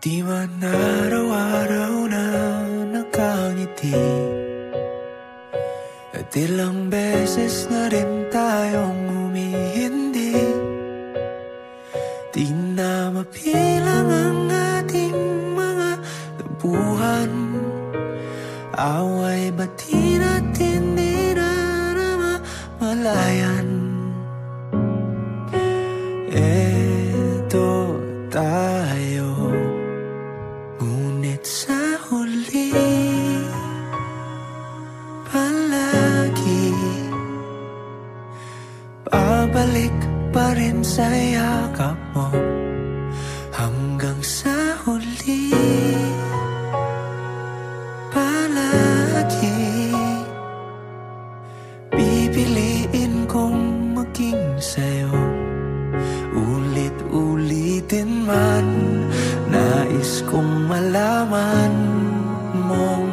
Di man araw-araw na nakangiti, at ilang beses na rin tayong humihindi. Di na mapilang ang ating mga tabuhan, away ba't di natin di na namamalayan? Eto tayo, ngunit sa huli palagi babalik pa rin sa yakap mo. Hanggang sa huli palagi pipiliin kong maging sa'yo. Ulit-ulitin man, nais kong malaman mong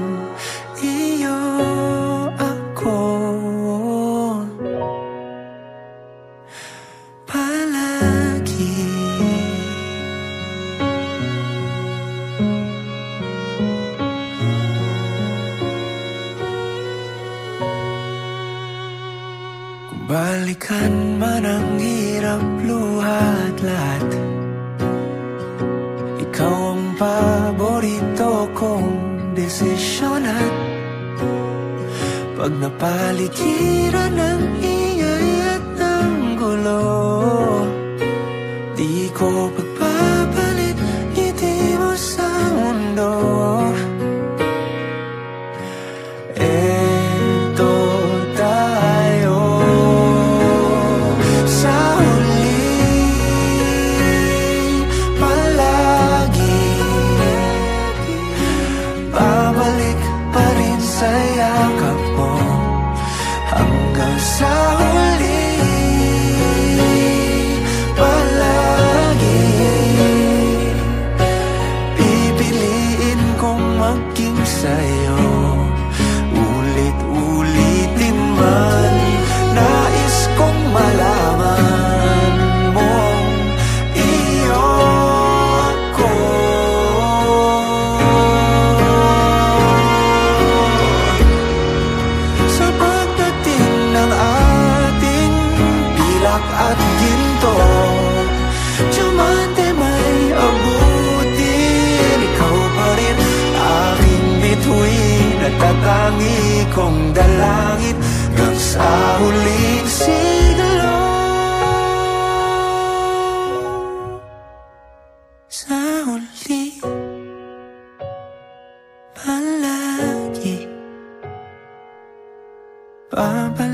iyo ako palagi. Kung balikan man ang hirap, luhat lahat, ikaw ang paborito kong desisyon. At pag napaligiran ng ingay at ng gulo, di ko pagpapalit ngiti mo sa mundo. Eto tayo, sa huli palagi babalik pa rin sa yakap mo. Hanggang sa huli palagi pipiliin kong maging sa'yo. Ulit-ulitin man, nais kong malaman mong iyo ako. Sa pagdating ng ating pilak at ginto, diamante may abutin, ikaw pa rin aking bituin at tatangi kong dalangin hanggang sa huling siglo. Sa huli palagi babalik